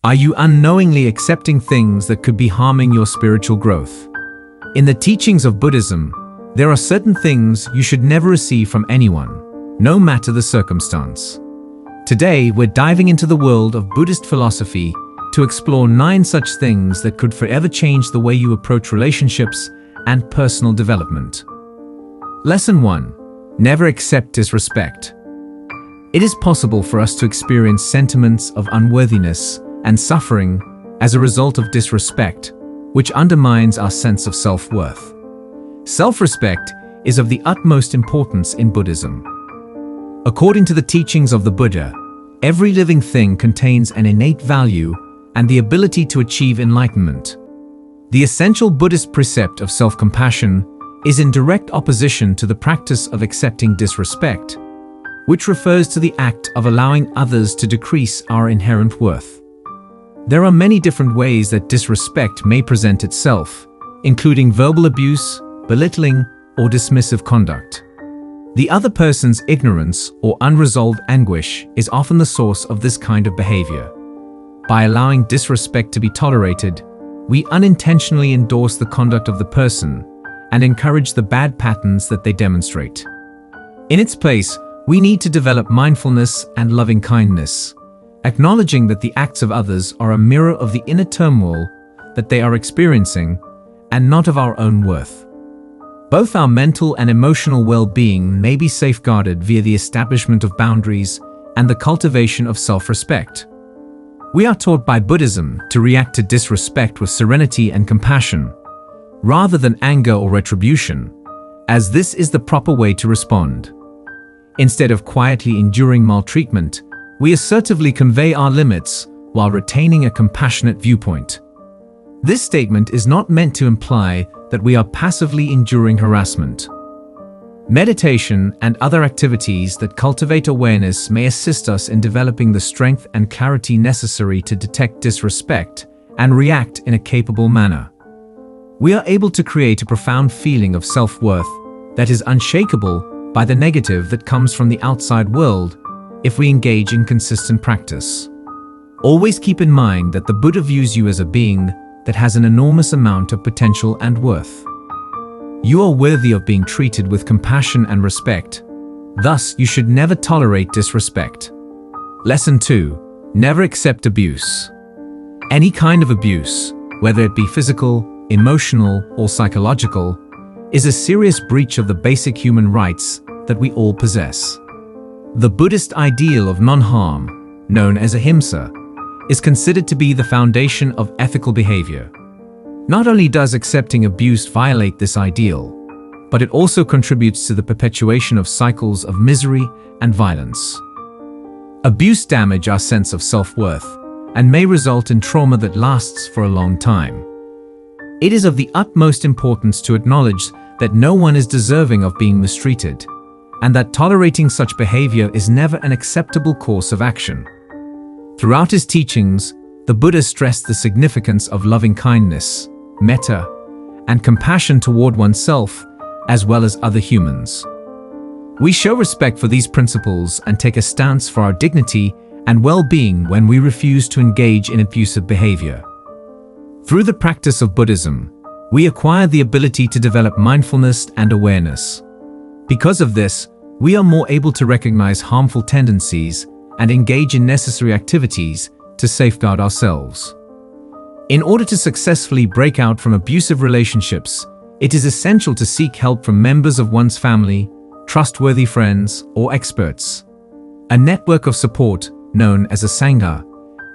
Are you unknowingly accepting things that could be harming your spiritual growth? In the teachings of Buddhism, there are certain things you should never receive from anyone, no matter the circumstance. Today, we're diving into the world of Buddhist philosophy to explore 9 such things that could forever change the way you approach relationships and personal development. Lesson 1. Never accept disrespect. It is possible for us to experience sentiments of unworthiness and suffering as a result of disrespect, which undermines our sense of self-worth. Self-respect is of the utmost importance in Buddhism. According to the teachings of the Buddha, every living thing contains an innate value and the ability to achieve enlightenment. The essential Buddhist precept of self-compassion is in direct opposition to the practice of accepting disrespect, which refers to the act of allowing others to decrease our inherent worth. There are many different ways that disrespect may present itself, including verbal abuse, belittling, or dismissive conduct. The other person's ignorance or unresolved anguish is often the source of this kind of behavior. By allowing disrespect to be tolerated, we unintentionally endorse the conduct of the person and encourage the bad patterns that they demonstrate. In its place, we need to develop mindfulness and loving kindness, acknowledging that the acts of others are a mirror of the inner turmoil that they are experiencing and not of our own worth. Both our mental and emotional well-being may be safeguarded via the establishment of boundaries and the cultivation of self-respect. We are taught by Buddhism to react to disrespect with serenity and compassion, rather than anger or retribution, as this is the proper way to respond. Instead of quietly enduring maltreatment, we assertively convey our limits while retaining a compassionate viewpoint. This statement is not meant to imply that we are passively enduring harassment. Meditation and other activities that cultivate awareness may assist us in developing the strength and clarity necessary to detect disrespect and react in a capable manner. We are able to create a profound feeling of self-worth that is unshakable by the negative that comes from the outside world if we engage in consistent practice. Always keep in mind that the Buddha views you as a being that has an enormous amount of potential and worth. You are worthy of being treated with compassion and respect. Thus, you should never tolerate disrespect. Lesson 2. Never accept abuse. Any kind of abuse, whether it be physical, emotional, or psychological, is a serious breach of the basic human rights that we all possess. The Buddhist ideal of non-harm, known as ahimsa, is considered to be the foundation of ethical behavior. Not only does accepting abuse violate this ideal, but it also contributes to the perpetuation of cycles of misery and violence. Abuse damages our sense of self-worth and may result in trauma that lasts for a long time. It is of the utmost importance to acknowledge that no one is deserving of being mistreated, and that tolerating such behavior is never an acceptable course of action. Throughout his teachings, the Buddha stressed the significance of loving kindness, metta, and compassion toward oneself as well as other humans. We show respect for these principles and take a stance for our dignity and well-being when we refuse to engage in abusive behavior. Through the practice of Buddhism, we acquire the ability to develop mindfulness and awareness. Because of this, we are more able to recognize harmful tendencies and engage in necessary activities to safeguard ourselves. In order to successfully break out from abusive relationships, it is essential to seek help from members of one's family, trustworthy friends, or experts. A network of support, known as a sangha,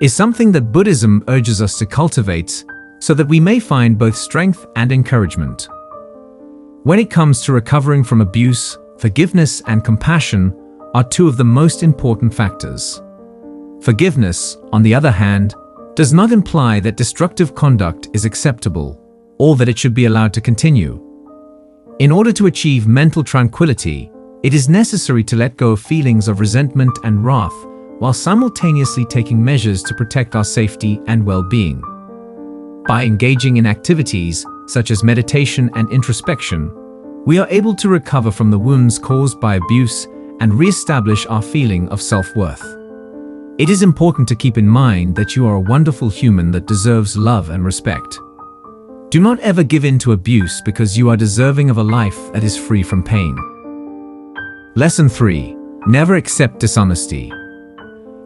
is something that Buddhism urges us to cultivate so that we may find both strength and encouragement. When it comes to recovering from abuse, forgiveness and compassion are 2 of the most important factors. Forgiveness, on the other hand, does not imply that destructive conduct is acceptable or that it should be allowed to continue. In order to achieve mental tranquility, it is necessary to let go of feelings of resentment and wrath while simultaneously taking measures to protect our safety and well-being. By engaging in activities such as meditation and introspection, we are able to recover from the wounds caused by abuse and re-establish our feeling of self-worth. It is important to keep in mind that you are a wonderful human that deserves love and respect. Do not ever give in to abuse because you are deserving of a life that is free from pain. Lesson 3. Never accept dishonesty.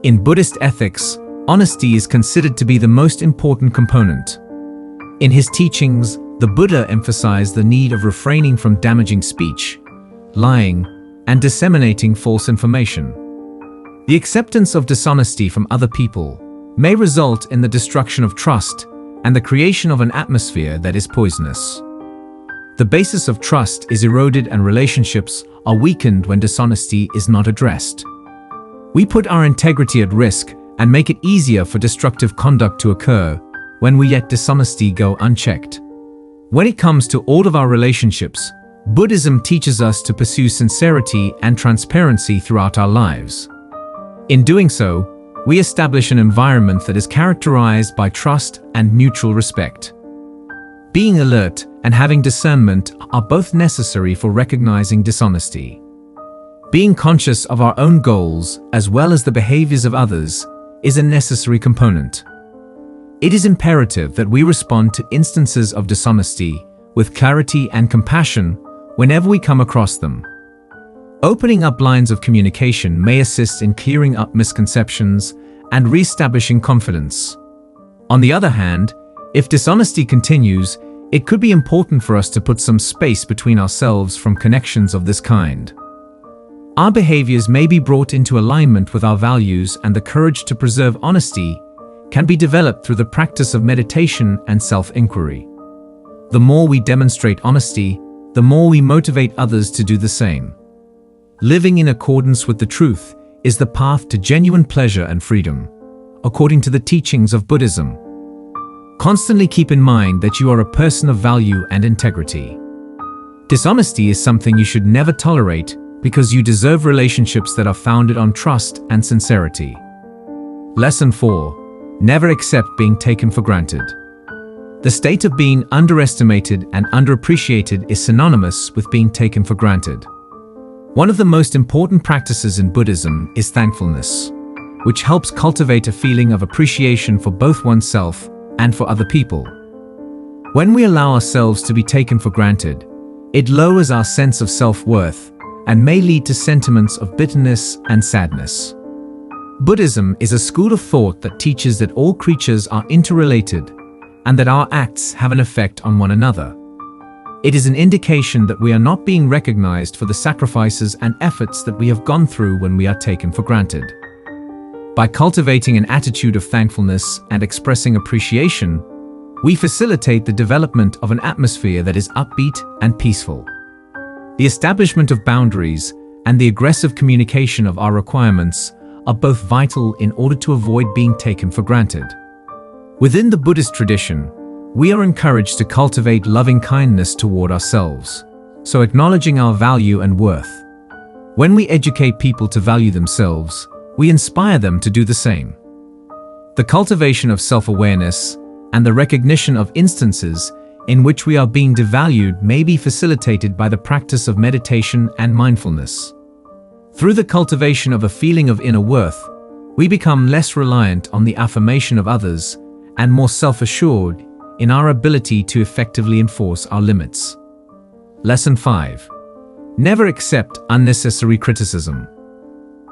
In Buddhist ethics, honesty is considered to be the most important component. In his teachings, the Buddha emphasized the need of refraining from damaging speech, lying, and disseminating false information. The acceptance of dishonesty from other people may result in the destruction of trust and the creation of an atmosphere that is poisonous. The basis of trust is eroded and relationships are weakened when dishonesty is not addressed. We put our integrity at risk and make it easier for destructive conduct to occur when we let dishonesty go unchecked. When it comes to all of our relationships, Buddhism teaches us to pursue sincerity and transparency throughout our lives. In doing so, we establish an environment that is characterized by trust and mutual respect. Being alert and having discernment are both necessary for recognizing dishonesty. Being conscious of our own goals as well as the behaviors of others is a necessary component. It is imperative that we respond to instances of dishonesty with clarity and compassion whenever we come across them. Opening up lines of communication may assist in clearing up misconceptions and re-establishing confidence. On the other hand, if dishonesty continues, it could be important for us to put some space between ourselves from connections of this kind. Our behaviors may be brought into alignment with our values, and the courage to preserve honesty can be developed through the practice of meditation and self-inquiry. The more we demonstrate honesty, the more we motivate others to do the same. Living in accordance with the truth is the path to genuine pleasure and freedom, according to the teachings of Buddhism. Constantly keep in mind that you are a person of value and integrity. Dishonesty is something you should never tolerate because you deserve relationships that are founded on trust and sincerity. Lesson 4. Never accept being taken for granted. The state of being underestimated and underappreciated is synonymous with being taken for granted. One of the most important practices in Buddhism is thankfulness, which helps cultivate a feeling of appreciation for both oneself and for other people. When we allow ourselves to be taken for granted, it lowers our sense of self-worth and may lead to sentiments of bitterness and sadness. Buddhism is a school of thought that teaches that all creatures are interrelated and that our acts have an effect on one another. It is an indication that we are not being recognized for the sacrifices and efforts that we have gone through when we are taken for granted. By cultivating an attitude of thankfulness and expressing appreciation, we facilitate the development of an atmosphere that is upbeat and peaceful. The establishment of boundaries and the aggressive communication of our requirements are both vital in order to avoid being taken for granted. Within the Buddhist tradition, we are encouraged to cultivate loving kindness toward ourselves, so acknowledging our value and worth. When we educate people to value themselves, we inspire them to do the same. The cultivation of self-awareness and the recognition of instances in which we are being devalued may be facilitated by the practice of meditation and mindfulness. Through the cultivation of a feeling of inner worth, we become less reliant on the affirmation of others and more self-assured in our ability to effectively enforce our limits. Lesson 5. Never accept unnecessary criticism.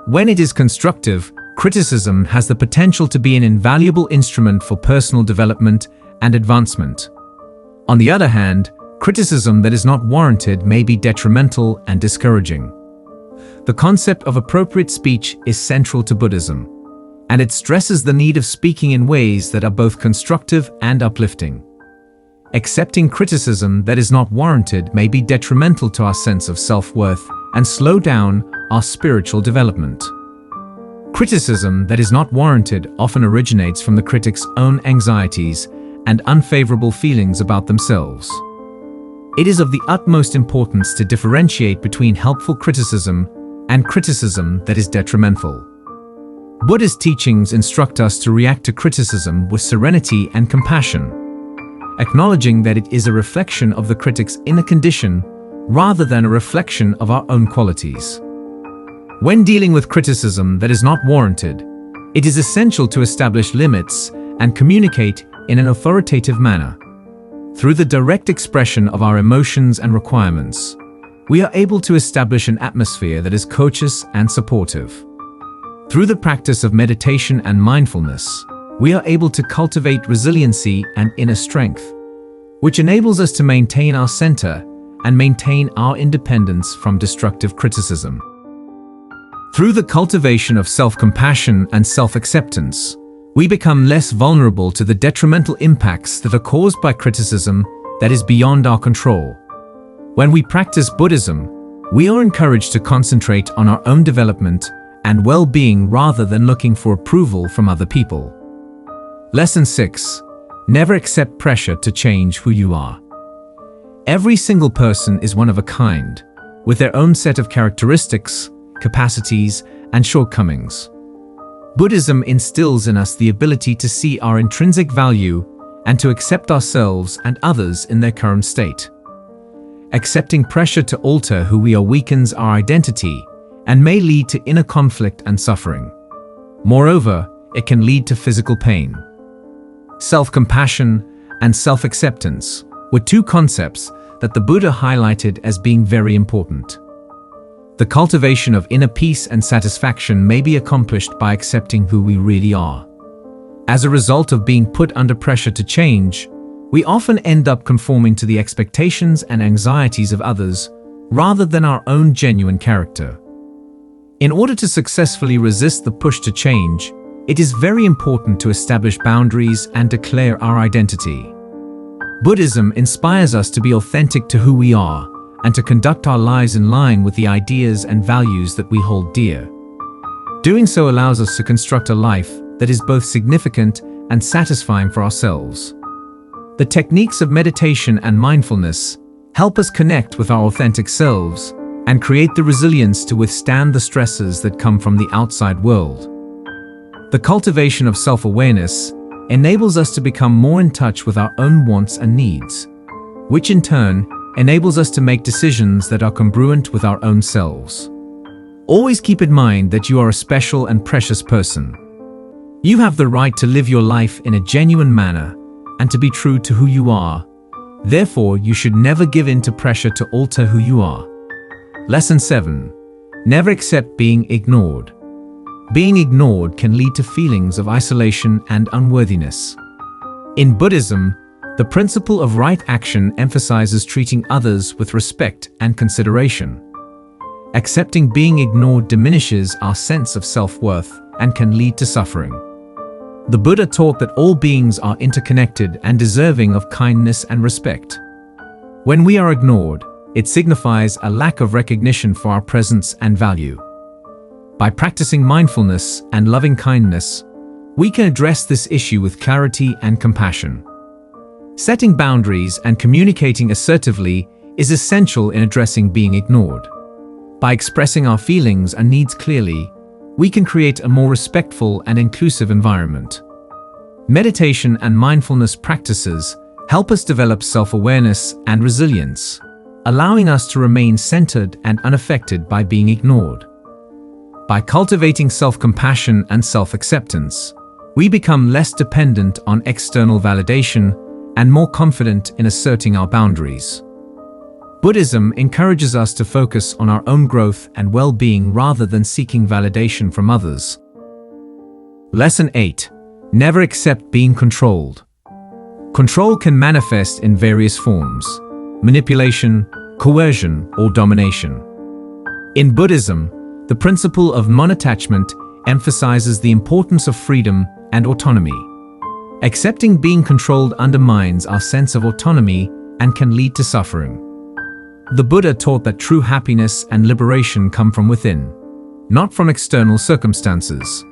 When it is constructive, criticism has the potential to be an invaluable instrument for personal development and advancement. On the other hand, criticism that is not warranted may be detrimental and discouraging. The concept of appropriate speech is central to Buddhism, and it stresses the need of speaking in ways that are both constructive and uplifting. Accepting criticism that is not warranted may be detrimental to our sense of self-worth and slow down our spiritual development. Criticism that is not warranted often originates from the critic's own anxieties and unfavorable feelings about themselves. It is of the utmost importance to differentiate between helpful criticism and criticism that is detrimental. Buddhist teachings instruct us to react to criticism with serenity and compassion, acknowledging that it is a reflection of the critic's inner condition rather than a reflection of our own qualities. When dealing with criticism that is not warranted, It is essential to establish limits and communicate in an authoritative manner. Through the direct expression of our emotions and requirements, we are able to establish an atmosphere that is courteous and supportive. Through the practice of meditation and mindfulness, we are able to cultivate resiliency and inner strength, which enables us to maintain our center and maintain our independence from destructive criticism. Through the cultivation of self-compassion and self-acceptance, we become less vulnerable to the detrimental impacts that are caused by criticism that is beyond our control. When we practice Buddhism, we are encouraged to concentrate on our own development and well-being rather than looking for approval from other people. Lesson 6. Never accept pressure to change who you are. Every single person is one of a kind, with their own set of characteristics, capacities, and shortcomings. Buddhism instills in us the ability to see our intrinsic value and to accept ourselves and others in their current state. Accepting pressure to alter who we are weakens our identity and may lead to inner conflict and suffering. Moreover, it can lead to physical pain. Self-compassion and self-acceptance were two concepts that the Buddha highlighted as being very important. The cultivation of inner peace and satisfaction may be accomplished by accepting who we really are. As a result of being put under pressure to change, we often end up conforming to the expectations and anxieties of others rather than our own genuine character. In order to successfully resist the push to change, it is very important to establish boundaries and declare our identity. Buddhism inspires us to be authentic to who we are and to conduct our lives in line with the ideas and values that we hold dear. Doing so allows us to construct a life that is both significant and satisfying for ourselves. The techniques of meditation and mindfulness help us connect with our authentic selves and create the resilience to withstand the stresses that come from the outside world. The cultivation of self-awareness enables us to become more in touch with our own wants and needs, which in turn enables us to make decisions that are congruent with our own selves. Always keep in mind that you are a special and precious person. You have the right to live your life in a genuine manner and to be true to who you are. Therefore, you should never give in to pressure to alter who you are. Lesson 7. Never accept being ignored. Being ignored can lead to feelings of isolation and unworthiness. In Buddhism, the principle of right action emphasizes treating others with respect and consideration. Accepting being ignored diminishes our sense of self-worth and can lead to suffering. The Buddha taught that all beings are interconnected and deserving of kindness and respect. When we are ignored, it signifies a lack of recognition for our presence and value. By practicing mindfulness and loving kindness, we can address this issue with clarity and compassion. Setting boundaries and communicating assertively is essential in addressing being ignored. By expressing our feelings and needs clearly, we can create a more respectful and inclusive environment. Meditation and mindfulness practices help us develop self-awareness and resilience, allowing us to remain centered and unaffected by being ignored. By cultivating self-compassion and self-acceptance, we become less dependent on external validation and more confident in asserting our boundaries. Buddhism encourages us to focus on our own growth and well-being rather than seeking validation from others. Lesson 8. Never accept being controlled. Control can manifest in various forms: manipulation, coercion, or domination. In Buddhism, the principle of non-attachment emphasizes the importance of freedom and autonomy. Accepting being controlled undermines our sense of autonomy and can lead to suffering. The Buddha taught that true happiness and liberation come from within, not from external circumstances.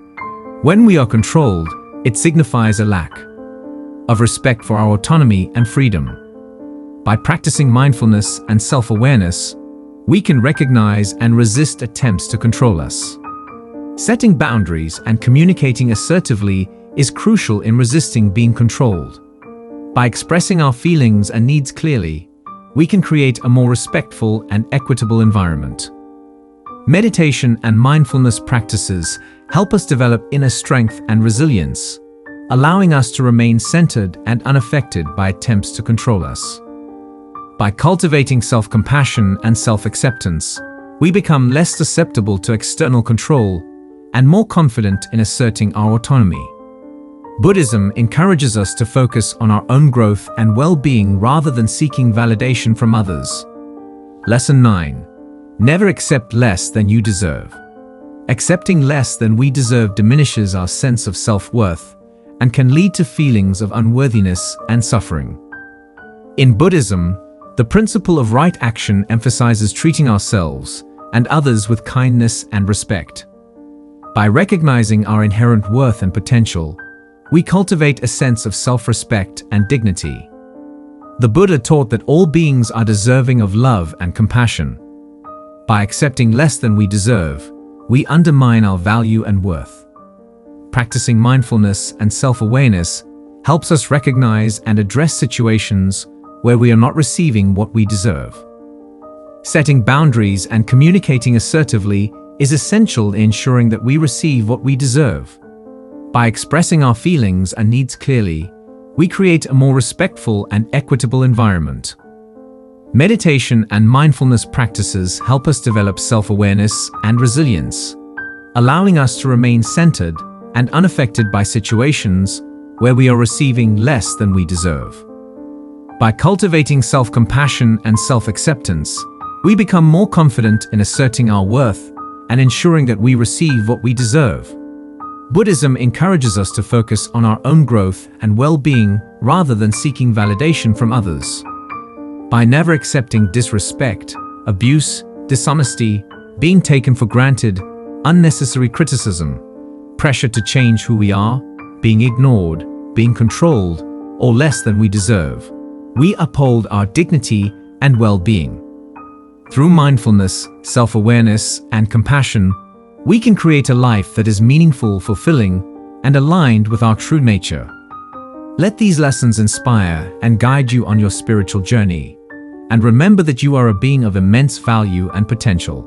When we are controlled, it signifies a lack of respect for our autonomy and freedom. By practicing mindfulness and self-awareness, we can recognize and resist attempts to control us. Setting boundaries and communicating assertively is crucial in resisting being controlled. By expressing our feelings and needs clearly, we can create a more respectful and equitable environment. Meditation and mindfulness practices help us develop inner strength and resilience, allowing us to remain centered and unaffected by attempts to control us. By cultivating self-compassion and self-acceptance, we become less susceptible to external control and more confident in asserting our autonomy. Buddhism encourages us to focus on our own growth and well-being rather than seeking validation from others. Lesson 9. Never accept less than you deserve. Accepting less than we deserve diminishes our sense of self-worth and can lead to feelings of unworthiness and suffering. In Buddhism, the principle of right action emphasizes treating ourselves and others with kindness and respect. By recognizing our inherent worth and potential, we cultivate a sense of self-respect and dignity. The Buddha taught that all beings are deserving of love and compassion. By accepting less than we deserve, we undermine our value and worth. Practicing mindfulness and self-awareness helps us recognize and address situations where we are not receiving what we deserve. Setting boundaries and communicating assertively is essential in ensuring that we receive what we deserve. By expressing our feelings and needs clearly, we create a more respectful and equitable environment. Meditation and mindfulness practices help us develop self-awareness and resilience, allowing us to remain centered and unaffected by situations where we are receiving less than we deserve. By cultivating self-compassion and self-acceptance, we become more confident in asserting our worth and ensuring that we receive what we deserve. Buddhism encourages us to focus on our own growth and well-being rather than seeking validation from others. By never accepting disrespect, abuse, dishonesty, being taken for granted, unnecessary criticism, pressure to change who we are, being ignored, being controlled, or less than we deserve, we uphold our dignity and well-being. Through mindfulness, self-awareness, and compassion, we can create a life that is meaningful, fulfilling, and aligned with our true nature. Let these lessons inspire and guide you on your spiritual journey. And remember that you are a being of immense value and potential.